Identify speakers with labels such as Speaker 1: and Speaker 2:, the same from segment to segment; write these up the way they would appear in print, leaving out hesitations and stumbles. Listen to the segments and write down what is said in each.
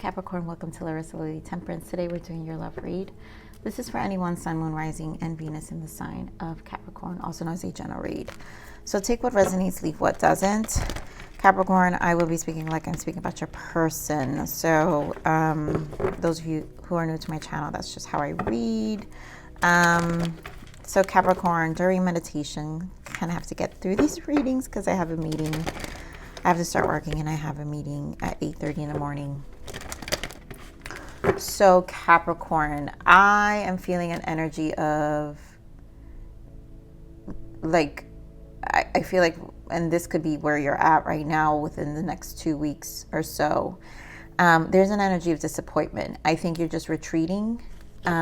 Speaker 1: Capricorn, welcome to Larisa Lili Temperance. Today we're doing your love read. This is for anyone Sun, Moon, Rising, and Venus in the sign of Capricorn, also known as a general read. So take what resonates, leave what doesn't. Capricorn, I will be speaking like I'm speaking about your person. So those of you who are new to my channel, that's just how I read. So Capricorn, during meditation, kind of have to get through these readings because I have a meeting. I have to start working and I have a meeting at 8:30 in the morning. So Capricorn, I am feeling an energy of like, I feel like, and this could be where you're at right now within the next 2 weeks or so. There's an energy of disappointment. I think you're just retreating. So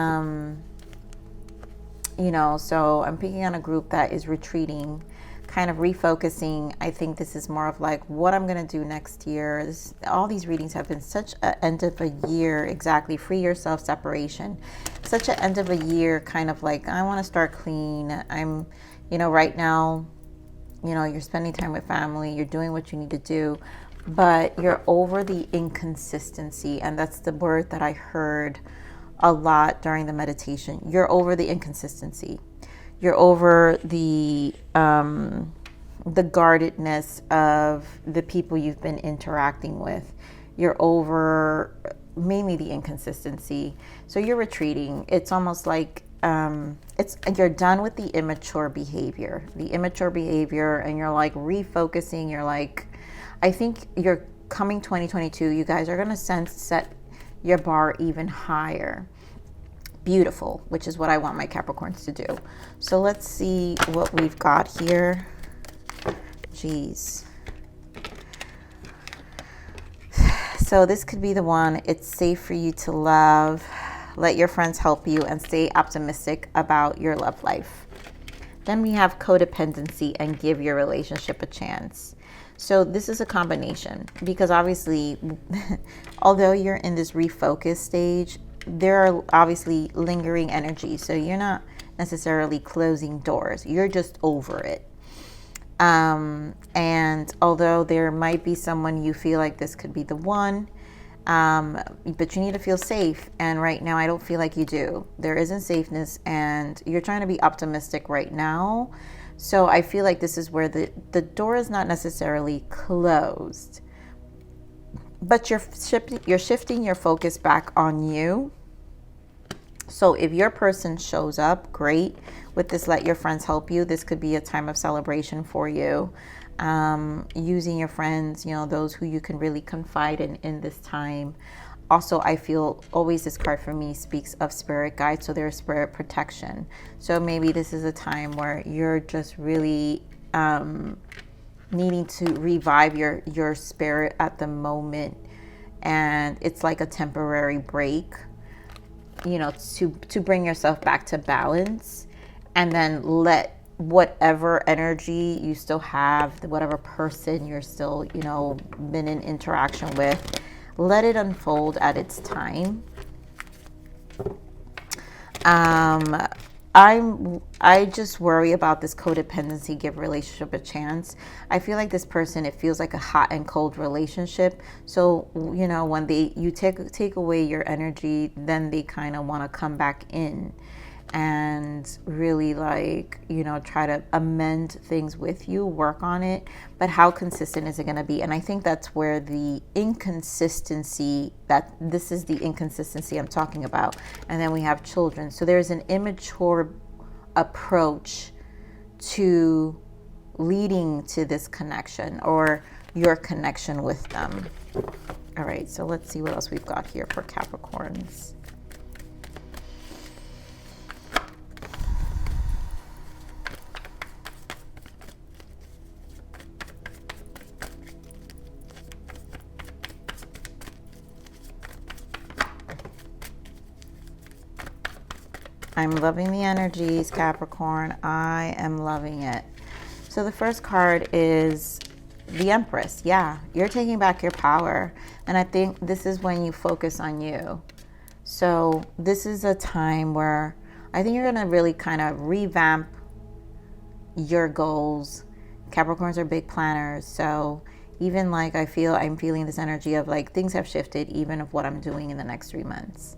Speaker 1: I'm picking on a group that is retreating, kind of refocusing. I think this is more of like what I'm going to do next year. All these readings have been such an end of a year, exactly, free yourself, separation. Such an end of a year kind of like, I want to start clean. I'm, right now, you're spending time with family, you're doing what you need to do, but you're over the inconsistency. And that's the word that I heard a lot during the meditation. You're over the inconsistency. You're over the guardedness of the people you've been interacting with. You're over mainly the inconsistency. So you're retreating. It's almost like you're done with the immature behavior. And you're like refocusing. You're like, I think you're coming 2022. You guys are going to set your bar even higher. Beautiful, which is what I want my Capricorns to do. So let's see what we've got here. Jeez. So this could be the one. It's safe for you to love. Let your friends help you and stay optimistic about your love life. Then we have codependency and give your relationship a chance. So this is a combination because obviously, although you're in this refocus stage, there are obviously lingering energies. So you're not necessarily closing doors. You're just over it. And although there might be someone you feel like this could be the one, but you need to feel safe. And right now, I don't feel like you do. There isn't safeness and you're trying to be optimistic right now. So I feel like this is where the door is not necessarily closed, but you're shifting your focus back on you. So if your person shows up, great. With this, let your friends help you. This could be a time of celebration for you. Using your friends, those who you can really confide in this time. Also, I feel always this card for me speaks of spirit guides. So there's spirit protection. So maybe this is a time where you're just really needing to revive your spirit at the moment. And it's like a temporary break, to bring yourself back to balance, and then let whatever energy you still have, whatever person you're still, been in interaction with, let it unfold at its time. I just worry about this codependency, give relationship a chance. I feel like this person, it feels like a hot and cold relationship. So, when you take away your energy, then they kind of want to come back in and really try to amend things with you, work on it. But how consistent is it going to be? And I think that's where the inconsistency, this is the inconsistency I'm talking about. And then we have children. So there's an immature approach to leading to this connection or your connection with them. All right, so let's see what else we've got here for Capricorns. I'm loving the energies, Capricorn. I am loving it. So the first card is the Empress. Yeah, you're taking back your power. And I think this is when you focus on you. So this is a time where I think you're going to really kind of revamp your goals. Capricorns are big planners. So Even like I'm feeling this energy of like things have shifted, even of what I'm doing in the next 3 months.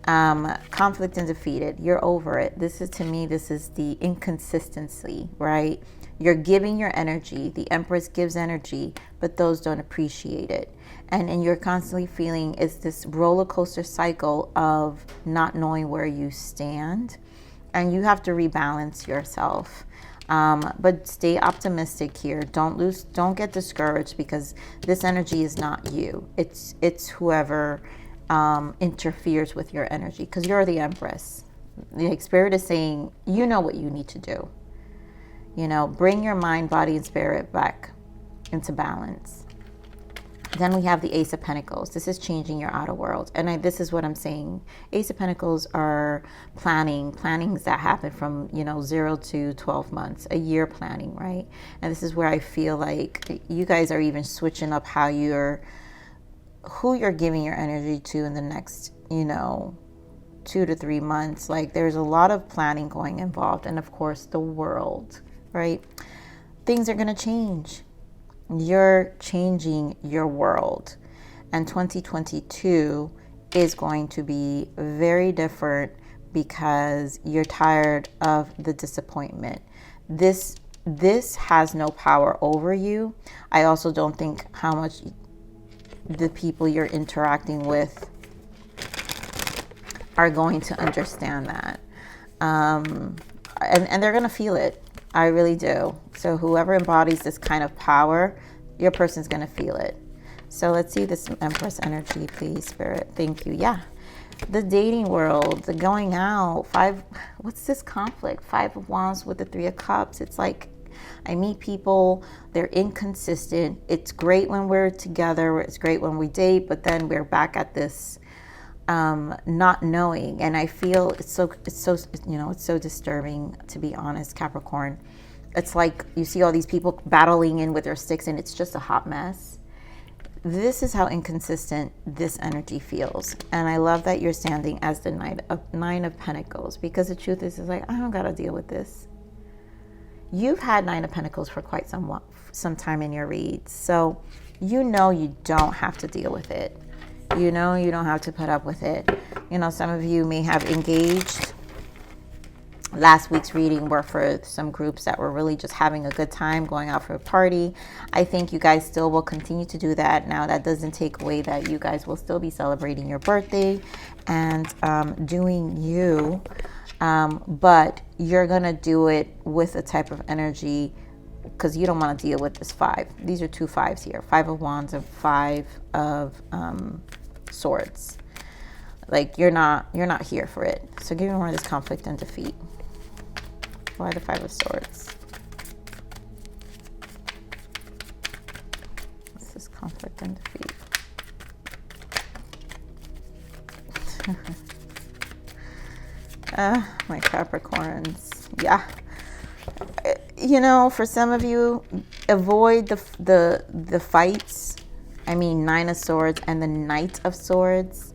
Speaker 1: Conflict and defeated. You're over it. This is, to me, this is the inconsistency, right? You're giving your energy. The Empress gives energy, but those don't appreciate it. And you're constantly feeling it's this roller coaster cycle of not knowing where you stand. And you have to rebalance yourself. But stay optimistic here. Don't get discouraged, because this energy is not you. It's whoever interferes with your energy, because you're the Empress. The Spirit is saying, you know what you need to do. You know, bring your mind, body, and spirit back into balance. Then we have the Ace of Pentacles. This is changing your outer world. And this is what I'm saying. Ace of Pentacles are plannings that happen from, 0 to 12 months, a year planning, right? And this is where I feel like you guys are even switching up who you're giving your energy to in the next, 2 to 3 months. Like, there's a lot of planning going involved. And of course, the world, right? Things are going to change. You're changing your world. And 2022 is going to be very different, because you're tired of the disappointment. This has no power over you. I also don't think how much the people you're interacting with are going to understand that. And they're going to feel it. I really do. So whoever embodies this kind of power, your person's going to feel it. So let's see this Empress energy, please, Spirit. Thank you. Yeah. The dating world, the going out. What's this conflict? 5 of Wands with the 3 of Cups. It's like, I meet people, they're inconsistent. It's great when we're together. It's great when we date, but then we're back at this not knowing. And I feel it's so disturbing, to be honest, Capricorn. It's like you see all these people battling in with their sticks, and it's just a hot mess. This is how inconsistent this energy feels. And I love that you're standing as the Nine of Pentacles, because the truth is like, I don't gotta deal with this. You've had 9 of Pentacles for quite some time in your reads, so you don't have to deal with it. You don't have to put up with it. Some of you may have engaged. Last week's reading were for some groups that were really just having a good time, going out for a party. I think you guys still will continue to do that. Now, that doesn't take away that you guys will still be celebrating your birthday and doing you. But you're going to do it with a type of energy, because you don't want to deal with this 5. These are 2 5s here. 5 of Wands and 5 of Swords. Like, you're not here for it. So give me more of this conflict and defeat. Why the 5 of Swords? What's this conflict and defeat? My Capricorns. Yeah. For some of you, avoid the fights. I mean, 9 of Swords and the Knight of Swords.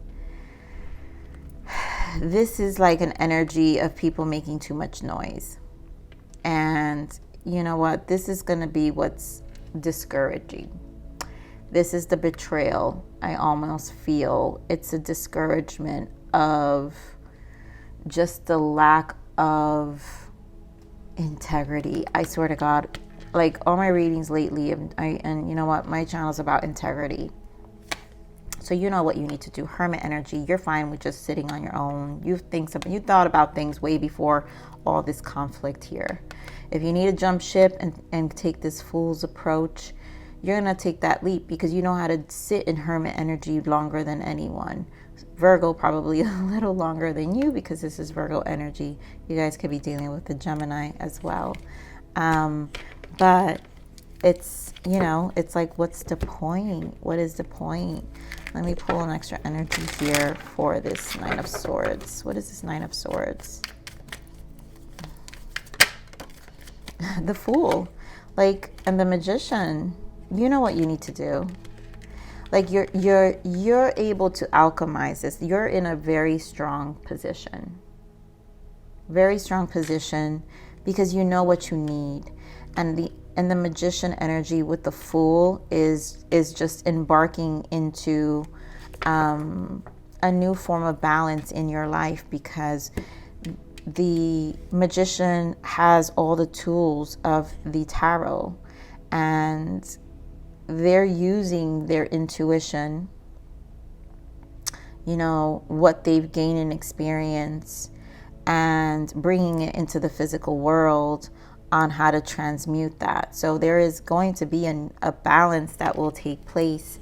Speaker 1: This is like an energy of people making too much noise. And you know what? This is going to be what's discouraging. This is the betrayal. I almost feel it's a discouragement of just the lack of integrity. I swear to God, like all my readings lately, and you know what? My channel is about integrity. So you know what you need to do. Hermit energy, you're fine with just sitting on your own. You thought about things way before all this conflict here. If you need to jump ship and take this fool's approach, you're going to take that leap, because you know how to sit in Hermit energy longer than anyone. Virgo probably a little longer than you, because this is Virgo energy. You guys could be dealing with the Gemini as well. But it's, it's like, what's the point? What is the point? Let me pull an extra energy here for this 9 of Swords. What is this 9 of Swords? The Fool. And the Magician. You know what you need to do. Like, you're able to alchemize this. You're in a very strong position. Very strong position, because you know what you need. And the Magician energy with the Fool is just embarking into a new form of balance in your life, because the Magician has all the tools of the tarot, and they're using their intuition, you know, what they've gained in experience, and bringing it into the physical world on how to transmute that. So there is going to be a balance that will take place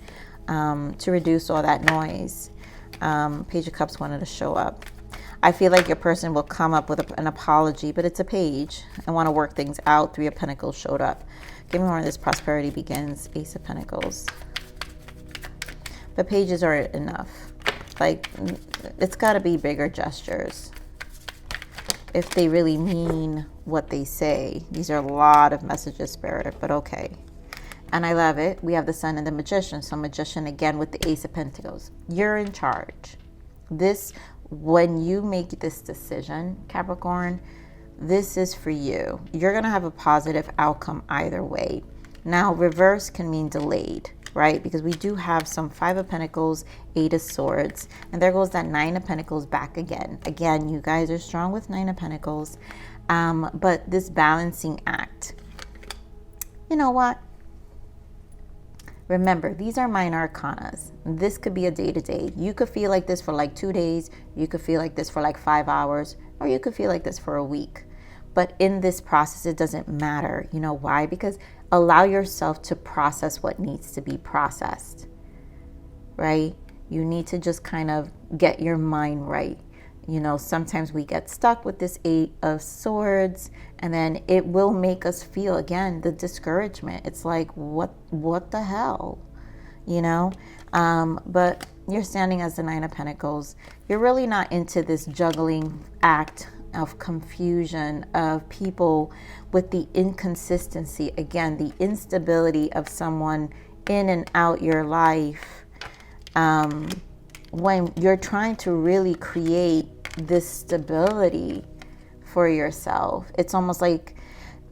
Speaker 1: to reduce all that noise. Page of Cups wanted to show up. I feel like your person will come up with an apology, but it's a page and want to work things out. Three of Pentacles showed up. Give me more of this. Prosperity begins. Ace of Pentacles. But pages are enough. Like, it's got to be bigger gestures if they really mean what they say. These are a lot of messages, Spirit, but okay. And I love it. We have the Sun and the Magician. So Magician again with the Ace of Pentacles. You're in charge. When you make this decision, Capricorn, this is for you. You're going to have a positive outcome either way. Now, reverse can mean delayed, right? Because we do have some Five of Pentacles, Eight of Swords, and there goes that Nine of Pentacles back again. Again, you guys are strong with Nine of Pentacles, but this balancing act, you know what? Remember, these are minor arcanas. This could be a day-to-day. You could feel like this for like 2 days. You could feel like this for like 5 hours, or you could feel like this for a week. But in this process, it doesn't matter. You know why? Because allow yourself to process what needs to be processed, right? You need to just kind of get your mind right. You know, sometimes we get stuck with this Eight of Swords, and then it will make us feel, again, the discouragement. It's like, what the hell, you know? But you're standing as the Nine of Pentacles. You're really not into this juggling act of confusion of people with the inconsistency. Again, the instability of someone in and out your life. When you're trying to really create this stability for yourself, it's almost like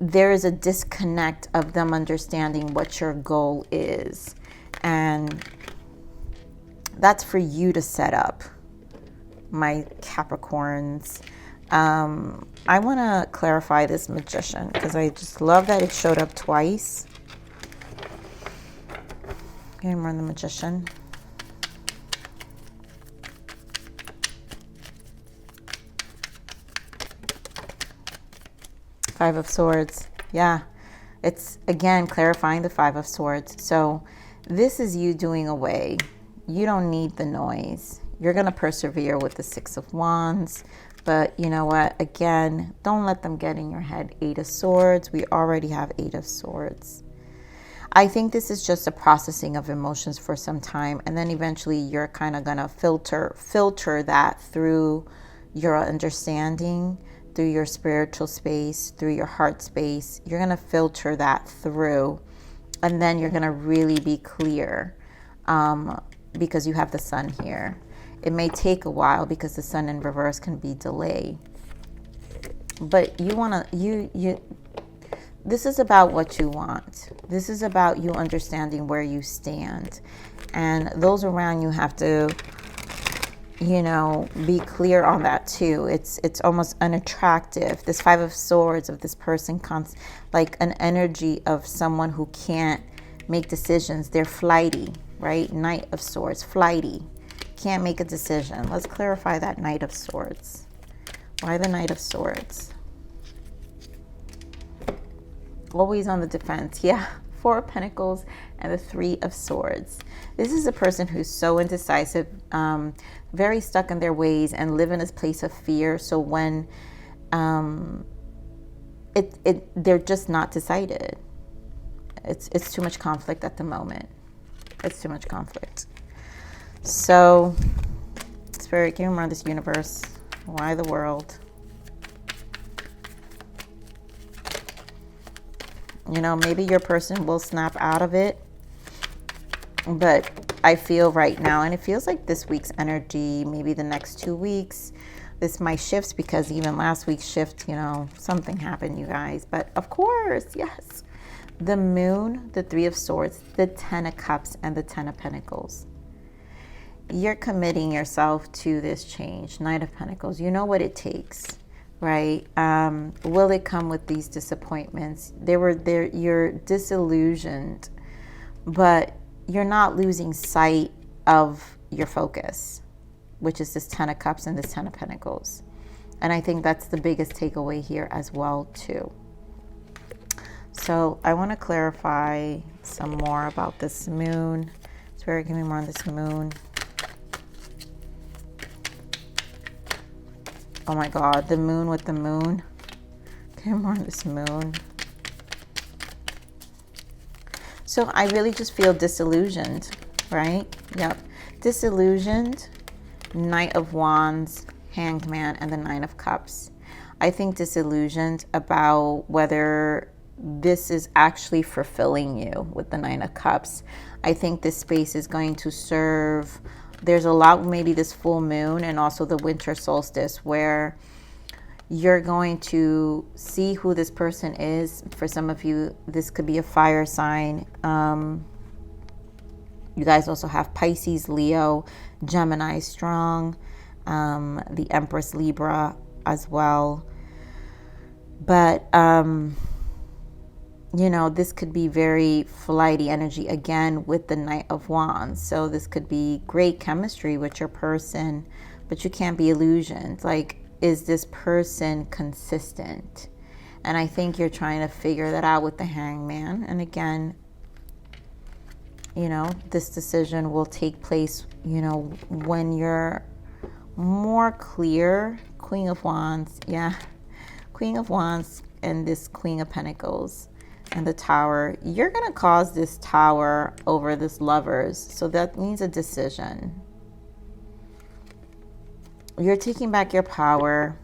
Speaker 1: there is a disconnect of them understanding what your goal is. And that's for you to set up, my Capricorns. I want to clarify this Magician because I just love that it showed up twice. Give me more on the Magician. Five of Swords. Yeah, it's again clarifying the Five of Swords. So this is you doing away. You don't need the noise. You're going to persevere with the Six of Wands. But you know what? Again, don't let them get in your head. Eight of Swords. We already have Eight of Swords. I think this is just a processing of emotions for some time. And then eventually you're kind of going to filter that through your understanding, through your spiritual space, through your heart space. You're going to filter that through. And then you're going to really be clear because you have the Sun here. It may take a while because the Sun in reverse can be delayed. But you want to, this is about what you want. This is about you understanding where you stand. And those around you have to, you know, be clear on that too. It's almost unattractive. This Five of Swords of this person comes like an energy of someone who can't make decisions. They're flighty, right? Knight of Swords, flighty. Can't make a decision. Let's clarify that Knight of Swords. Why the Knight of Swords? Always on the defense. Yeah, Four of Pentacles and the Three of Swords. This is a person who's so indecisive, very stuck in their ways and live in this place of fear. So when they're just not decided. It's too much conflict at the moment. It's too much conflict. So, Spirit, give me more of this universe. Why the world? You know, maybe your person will snap out of it. But I feel right now, and it feels like this week's energy, maybe the next 2 weeks, this might shift because even last week's shift, you know, something happened, you guys. But of course, yes. The Moon, the Three of Swords, the Ten of Cups, and the Ten of Pentacles. You're committing yourself to this change. Knight of Pentacles. You know what it takes, right? Will it come with these disappointments? You're disillusioned, but you're not losing sight of your focus, which is this Ten of Cups and this Ten of Pentacles. And I think that's the biggest takeaway here as well, too. So I want to clarify some more about this Moon. Spirit, give me more on this Moon. Oh my God, the Moon with the Moon. Give me more on this Moon. So I really just feel disillusioned, right? Yep. Disillusioned, Knight of Wands, Hanged Man, and the Nine of Cups. I think disillusioned about whether this is actually fulfilling you with the Nine of Cups. I think this space is going to serve, there's a lot, maybe this full moon and also the winter solstice, where you're going to see who this person is. For some of you, this could be a fire sign. You guys also have Pisces, Leo, Gemini strong, the Empress, Libra as well. But, you know, this could be very flighty energy again with the Knight of Wands. So this could be great chemistry with your person, but you can't be illusioned. Like, is this person consistent? And I think you're trying to figure that out with the Hangman. And again, you know, this decision will take place, you know, when you're more clear. Queen of Wands, yeah. Queen of Wands and this Queen of Pentacles and the Tower. You're going to cause this Tower over this Lovers. So that means a decision. You're taking back your power.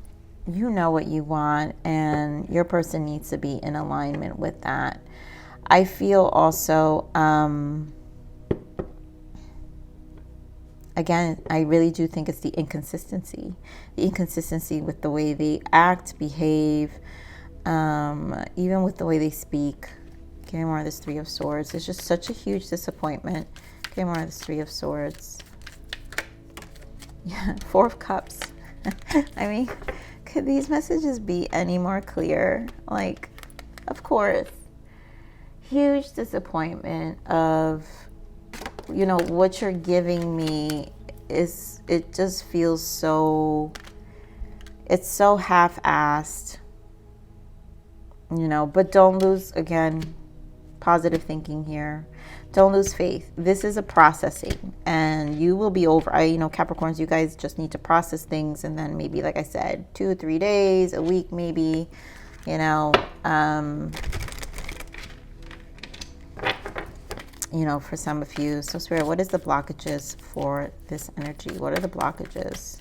Speaker 1: You know what you want, and your person needs to be in alignment with that. I feel also, again, I really do think it's the inconsistency. The inconsistency with the way they act, behave, even with the way they speak. Okay, more of this Three of Swords. It's just such a huge disappointment. Okay, more of this Three of Swords. Yeah, Four of Cups. I mean, could these messages be any more clear? Like, of course. Huge disappointment of, you know, what you're giving me is, it just feels so, it's so half-assed, you know, but don't lose, again, positive thinking here. Don't lose faith. This is a processing, and you will be over. You know, Capricorns, you guys just need to process things, and then maybe, like I said, 2 or 3 days, a week, maybe, you know, for some of you. So Spirit, what is the blockages for this energy? What are the blockages?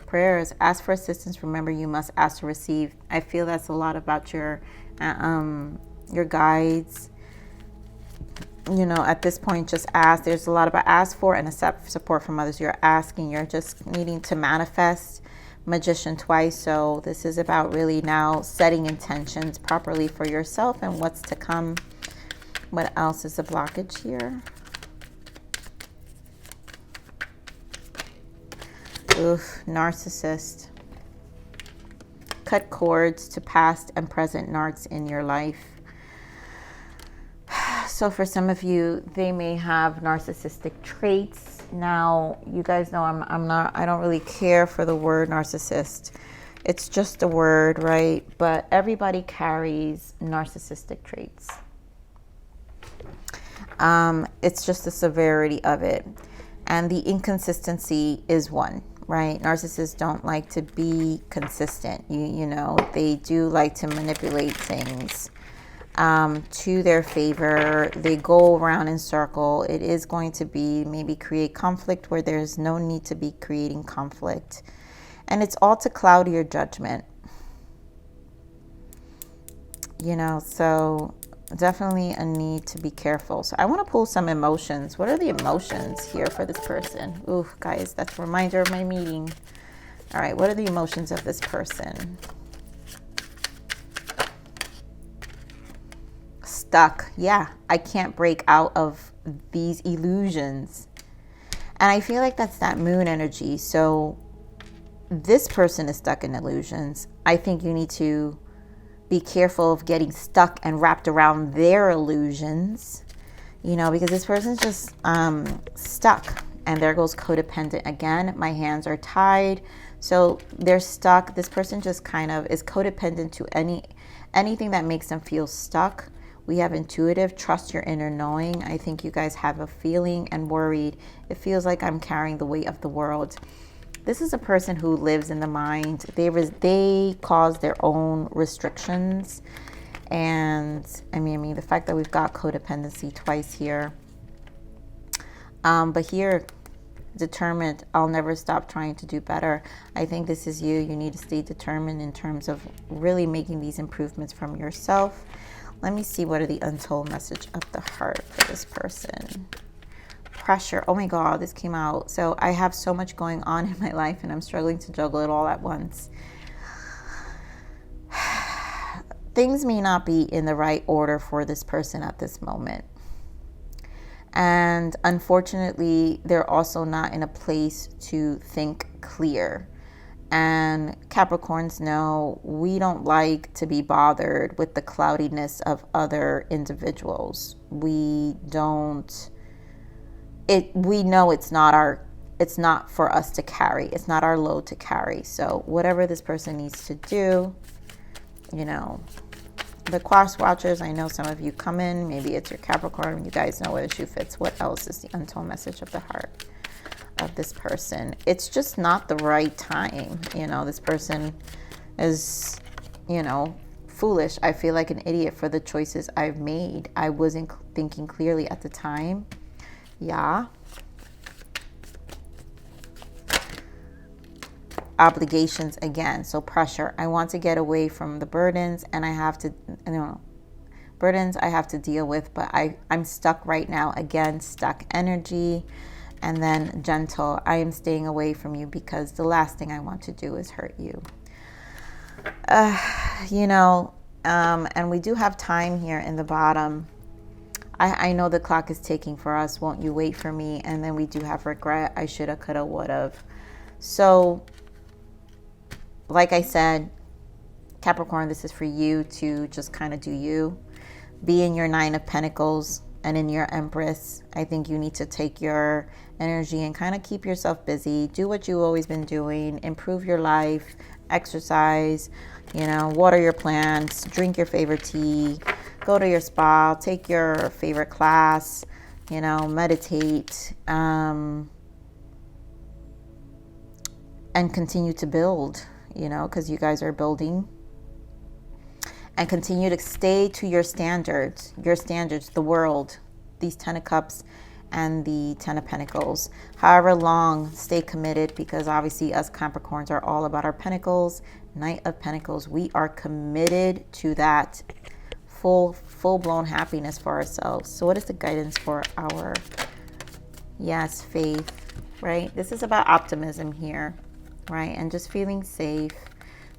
Speaker 1: Prayers, ask for assistance. Remember, you must ask to receive. I feel that's a lot about your guides. You know, at this point, just ask. There's a lot about ask for and accept support from others. You're asking. You're just needing to manifest. Magician twice. So this is about really now setting intentions properly for yourself and what's to come. What else is a blockage here? Oof, narcissist. Cut cords to past and present narcs in your life. So for some of you, they may have narcissistic traits. Now, you guys know I don't really care for the word narcissist. It's just a word, right? But everybody carries narcissistic traits. It's just the severity of it. And the inconsistency is one. Right? Narcissists don't like to be consistent. You know, they do like to manipulate things to their favor. They go around in circle. It is going to be maybe create conflict where there's no need to be creating conflict. And it's all to cloud your judgment. You know, so Definitely a need to be careful. So I want to pull some emotions. What are the emotions here for this person? Ooh, guys, that's a reminder of my meeting. All right, what are the emotions of this person? Stuck. Yeah, I can't break out of these illusions. And I feel like that's that moon energy. So this person is stuck in illusions. I think you need to be careful of getting stuck and wrapped around their illusions, you know, because this person's just stuck. And there goes codependent again. My hands are tied. So they're stuck. This person just kind of is codependent to anything that makes them feel stuck. We have intuitive, trust your inner knowing. I think you guys have a feeling and worried. It feels like I'm carrying the weight of the world. This is a person who lives in the mind. They cause their own restrictions. And I mean, the fact that we've got codependency twice here. But here, determined, I'll never stop trying to do better. I think this is you. You need to stay determined in terms of really making these improvements from yourself. Let me see, what are the untold message of the heart for this person? Pressure. Oh my God, this came out. So I have so much going on in my life and I'm struggling to juggle it all at once. Things may not be in the right order for this person at this moment. And unfortunately, they're also not in a place to think clear. And Capricorns know we don't like to be bothered with the cloudiness of other individuals. We know it's not for us to carry. It's not our load to carry. So whatever this person needs to do, you know, the cross watchers, I know some of you come in, maybe it's your Capricorn, you guys know where the shoe fits. What else is the untold message of the heart of this person? It's just not the right time. You know, this person is, you know, foolish. I feel like an idiot for the choices I've made. I wasn't thinking clearly at the time. Yeah. Obligations again. So pressure. I want to get away from the burdens and I have to, burdens I have to deal with, but I'm stuck right now. Again, stuck energy. And then gentle. I am staying away from you because the last thing I want to do is hurt you. You know, and we do have time here in the bottom. I know the clock is ticking for us. Won't you wait for me? And then we do have regret. I shoulda, coulda, woulda. So, like I said, Capricorn, this is for you to just kind of do you. Be in your 9 of Pentacles and in your Empress. I think you need to take your energy and kind of keep yourself busy. Do what you've always been doing. Improve your life. Exercise. You know, water your plants. Drink your favorite tea. Go to your spa, take your favorite class, you know, meditate, and continue to build, you know, because you guys are building. And continue to stay to your standards, the world, these 10 of Cups and the 10 of Pentacles. However long, stay committed, because obviously us Capricorns are all about our Pentacles. Knight of Pentacles, we are committed to that full-blown happiness for ourselves. So what is the guidance for our, yes, faith, right? This is about optimism here, right? And just feeling safe.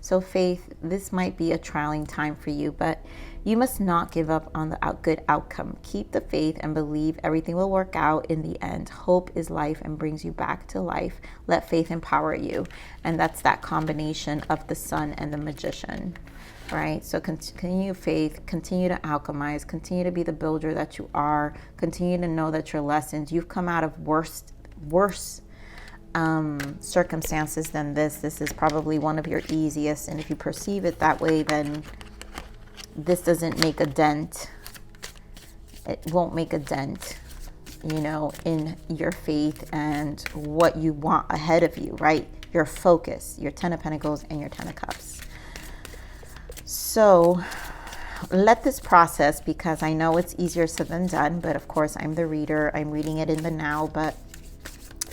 Speaker 1: So faith, this might be a trying time for you, but you must not give up on the good outcome. Keep the faith and believe everything will work out in the end. Hope is life and brings you back to life. Let faith empower you. And that's that combination of the Sun and the Magician, right? So continue faith, continue to alchemize, continue to be the builder that you are, continue to know that your lessons, you've come out of worse circumstances than this. This is probably one of your easiest, and if you perceive it that way, then this doesn't make a dent. It won't make a dent, you know, in your faith and what you want ahead of you, right? Your focus, your 10 of Pentacles and your 10 of Cups. So let this process, because I know it's easier said than done, but of course I'm the reader. I'm reading it in the now, but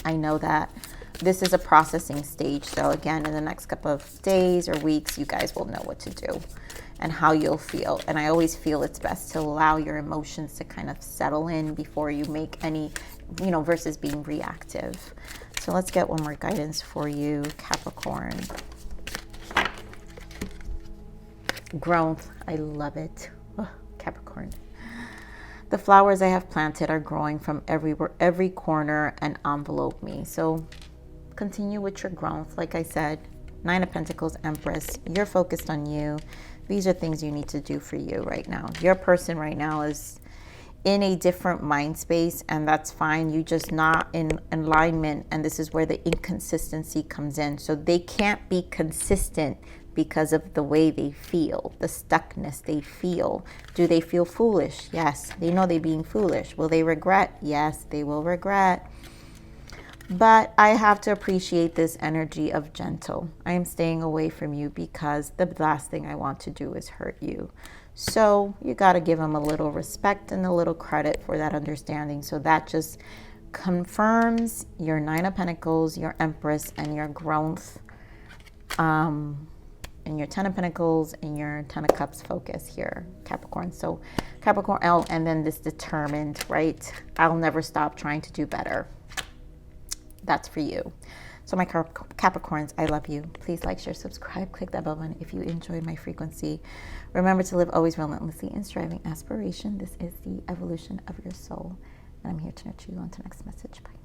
Speaker 1: I know that this is a processing stage. So again, in the next couple of days or weeks, you guys will know what to do and how you'll feel. And I always feel it's best to allow your emotions to kind of settle in before you make any, you know, versus being reactive. So let's get one more guidance for you, Capricorn. Growth. I love it. Oh, Capricorn. The flowers I have planted are growing from everywhere, every corner, and envelope me. So continue with your growth. Like I said, Nine of Pentacles, Empress. You're focused on you. These are things you need to do for you right now. Your person right now is in a different mind space, and that's fine. You just not in alignment, and this is where the inconsistency comes in. So they can't be consistent because of the way they feel, the stuckness they feel. Do they feel foolish? Yes, they know they're being foolish. Will they regret? Yes, they will regret. But I have to appreciate this energy of gentle. I am staying away from you because the last thing I want to do is hurt you. So you got to give them a little respect and a little credit for that understanding. So that just confirms your Nine of Pentacles, your Empress, and your growth, and your Ten of Pentacles and your Ten of Cups focus here, Capricorn. So Capricorn, and then this determined, right? I'll never stop trying to do better. That's for you. So my Capricorns, I love you. Please like, share, subscribe, click that bell button if you enjoyed my frequency. Remember to live always relentlessly in striving aspiration. This is the evolution of your soul. And I'm here to nurture you on to next message. Bye.